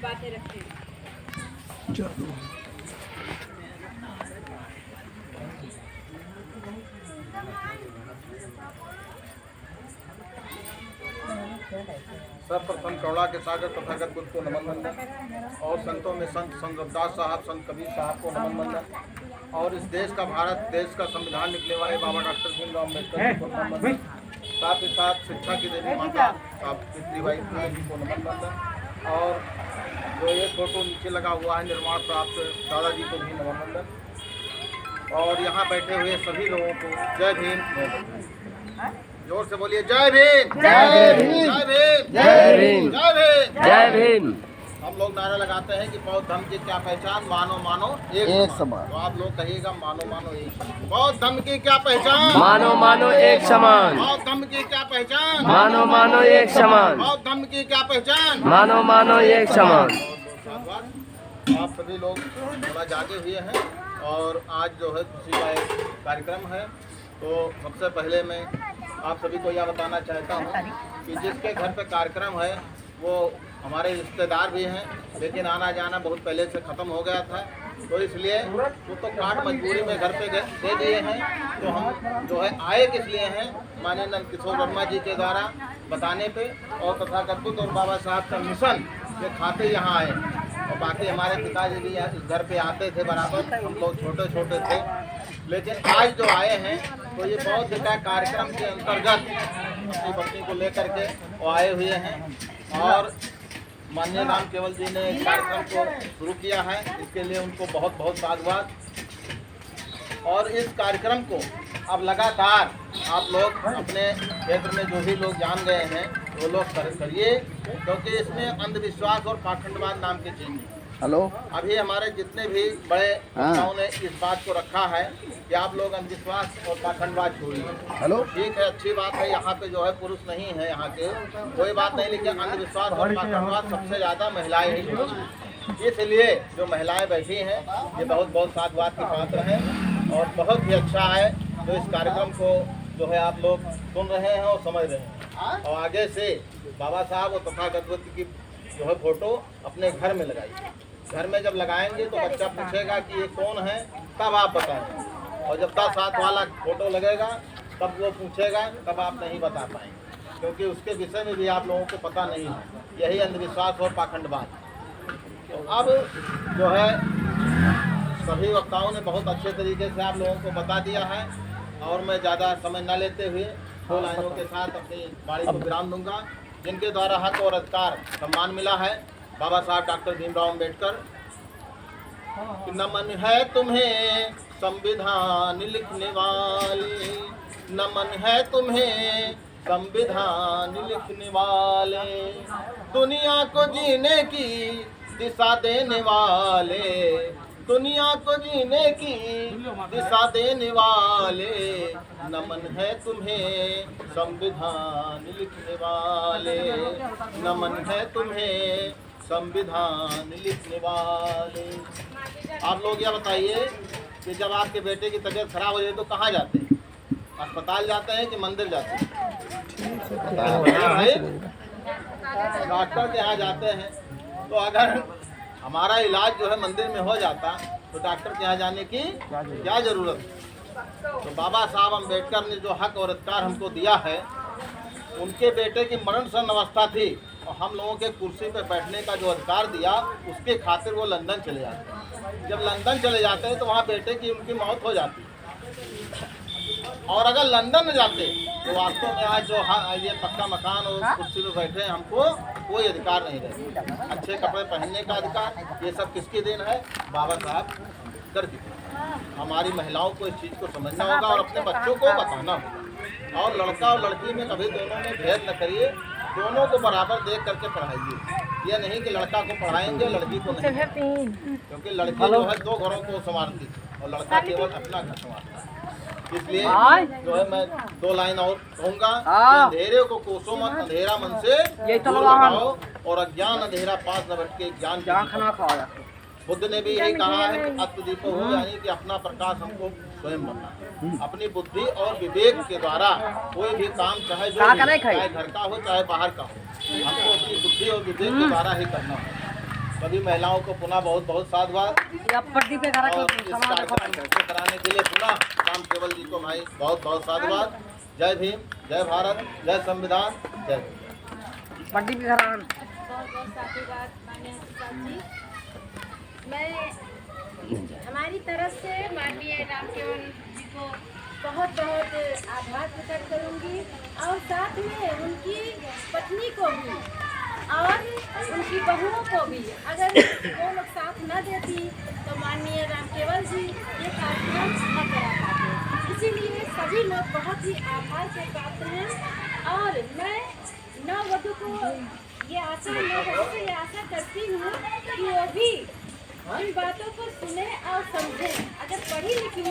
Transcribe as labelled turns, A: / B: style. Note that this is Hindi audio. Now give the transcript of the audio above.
A: बातें रखते हैं।
B: सर्वप्रथम करुणा के सागर तथागत बुद्ध को नमन वंदन और संतों में संत रविदास साहब, संत कबीर साहब को नमन वंदन और इस देश का, भारत देश का संविधान लिखने वाले बाबा डॉक्टर भीमराव अम्बेडकर को नमन वंदन। साथ ही साथ शिक्षा की देवी माता सावित्रीबाई फुले जी को नमन वंदन और जो ये फोटो नीचे लगा हुआ है निर्माण प्राप्त दादाजी को भी नमन वंदन और यहाँ बैठे हुए सभी लोगों को जय भीम। जोर से बोलिए जय भीम,
C: जय भीम,
B: जय भीम,
C: जय भीम,
B: जय भीम,
C: जय भीम।
B: हम लोग नारा लगाते हैं कि बौद्ध धर्म की क्या पहचान, मानो मानो
C: एक समान।
B: तो आप लोग कहिएगा मानो मानो एक समान। बौद्ध धर्म की क्या पहचान,
C: मानो मानो एक समान।
B: बौद्ध धर्म की क्या पहचान,
C: मानो मानो एक समान।
B: बौद्ध धर्म की क्या पहचान।
C: मानो मानो एक समान।
B: धन्यवाद। आप सभी लोग थोड़ा जागे हुए हैं और आज जो है खुशी का एक कार्यक्रम है। तो सबसे पहले मैं आप सभी को यह बताना चाहता हूँ कि जिसके घर पे कार्यक्रम है वो हमारे रिश्तेदार भी हैं, लेकिन आना जाना बहुत पहले से ख़त्म हो गया था, तो इसलिए वो तो कार्ड मजबूरी में घर पे दे दिए हैं। तो हम जो है आए किस लिए हैं, माननीय नंद किशोर वर्मा जी के द्वारा बताने पे और तथागत बुद्ध और बाबा साहब का मिशन के खाते यहाँ आए। और बाकी हमारे पिताजी भी इस घर पे आते थे बराबर, हम लोग छोटे छोटे थे, लेकिन आज जो आए हैं तो ये बौद्ध का कार्यक्रम के अंतर्गत अपनी बच्ची को लेकर के वो आए हुए हैं और माननीय राम केवल जी ने इस कार्यक्रम को शुरू किया है, इसके लिए उनको बहुत बहुत साधुवाद। और इस कार्यक्रम को अब लगातार आप लोग अपने क्षेत्र में जो भी लोग जान गए हैं वो लोग करिए, क्योंकि इसमें अंधविश्वास और पाखंडवाद नाम की चीज है।
C: हेलो,
B: अभी हमारे जितने भी बड़े नेताओं ने इस बात को रखा है कि आप लोग अंधविश्वास और पाखंडवाद छोड़िए।
C: हेलो,
B: ठीक है, अच्छी बात है, यहाँ पे जो है पुरुष नहीं है, यहाँ के कोई बात नहीं, लेकिन अंधविश्वास और पाखंडवाद सबसे ज़्यादा महिलाएं ही छोड़ती हैं। इसलिए जो महिलाएं बैठी हैं ये बहुत बहुत साधुवाद की पात्र हैं और बहुत ही अच्छा है जो इस कार्यक्रम को जो है आप लोग सुन रहे हैं और समझ रहे हैं। और आगे से बाबा साहब और तथागत बुद्ध की जो है फोटो अपने घर में लगाइए। घर में जब लगाएंगे तो बच्चा पूछेगा कि ये कौन है, तब आप बताएंगे, और जब तक साथ वाला फोटो लगेगा तब वो पूछेगा, तब आप नहीं बता पाएंगे, क्योंकि उसके विषय में भी आप लोगों को पता नहीं है। यही अंधविश्वास और पाखंडवाद। तो अब जो है सभी वक्ताओं ने बहुत अच्छे तरीके से आप लोगों को बता दिया है और मैं ज़्यादा समय न लेते हुए 2 लाइनों के साथ अपनी वाणी को विराम दूंगा। जिनके द्वारा हक और अधिकार सम्मान मिला है, बाबा साहब डॉक्टर भीमराव अम्बेडकर। नमन है तुम्हें संविधान लिखने वाले, नमन है तुम्हें संविधान लिखने वाले, दुनिया को जीने की दिशा देने वाले, दुनिया को जीने की दिशा देने वाले, नमन है तुम्हें संविधान लिखने वाले, नमन है तुम्हें संविधान लिखने वाले। आप लोग यह बताइए कि जब आपके बेटे की तबीयत खराब हो जाए तो कहाँ जाते हैं? अस्पताल जाते हैं कि मंदिर जाते हैं? डॉक्टर के यहाँ जाते हैं। तो अगर हमारा इलाज जो है मंदिर में हो जाता तो डॉक्टर के यहाँ जाने की क्या जरूरत है? तो बाबा साहब अम्बेडकर ने जो हक और अधिकार हमको दिया है, उनके बेटे की मरण सन अवस्था थी और हम लोगों के कुर्सी पर बैठने का जो अधिकार दिया, उसके खातिर वो लंदन चले जाते हैं। जब लंदन चले जाते हैं तो वहाँ बेटे की उनकी मौत हो जाती है। और अगर लंदन में जाते तो वास्तव में आज जो ये पक्का मकान और कुर्सी पे बैठे हैं, हमको कोई अधिकार नहीं रहता। अच्छे कपड़े पहनने का अधिकार, ये सब किसकी देन है? बाबा साहब कर दी। हमारी महिलाओं को इस चीज़ को समझना होगा और अपने बच्चों को बताना होगा। और लड़का और लड़की में कभी दोनों में भेद न करिए, दोनों को बराबर देख करके पढ़ाइए। यह नहीं कि लड़का को पढ़ाएंगे लड़की को नहीं, क्योंकि लड़की जो है 2 घरों को संवारती और लड़का केवल अपना घर संवारता है। इसलिए जो है मैं 2 लाइन और कहूँगा, अंधेरे को कोसो मत, अंधेरा मन से दूर भगाओ और अज्ञान अंधेरा पास न भटके ज्ञान की। बुद्ध ने भी यही कहा है कि आत्मदीप हो, यानी कि अपना प्रकाश हमको स्वयं बनना है। अपनी बुद्धि और विवेक के द्वारा कोई भी काम, चाहे जो चाहे घर का हो चाहे बाहर का हो, हमको अपनी बुद्धि और विवेक के द्वारा ही करना है। सभी महिलाओं को पुनः बहुत बहुत साधुवाद
A: पट्टी पे करा
B: और इस कार्यक्रम को कराने के लिए पुनः राम केवल जी को भाई बहुत बहुत साधुवाद। जय भीम, जय भारत, जय संविधान, जय भीम।
A: पट्टी पे करा।
D: बहुत बहुत साधुवाद माननीय प्रसाद जी। मैं हमारी तरफ से माननीय राम केवल जी को बहुत बहुत आभार प्रकट करूंगी और साथ में उनकी पत्नी को भी और उनकी बहुओं को भी। अगर वो लोग साथ न देती तो माननीय राम केवल जी ये कार्यक्रम न करा पाते। इसीलिए सभी लोग बहुत ही आभार के पात्र हैं और मैं नववधु को ये आशा करती हूँ कि वो भी इन बातों को सुने और समझे। अगर पढ़ी लिखी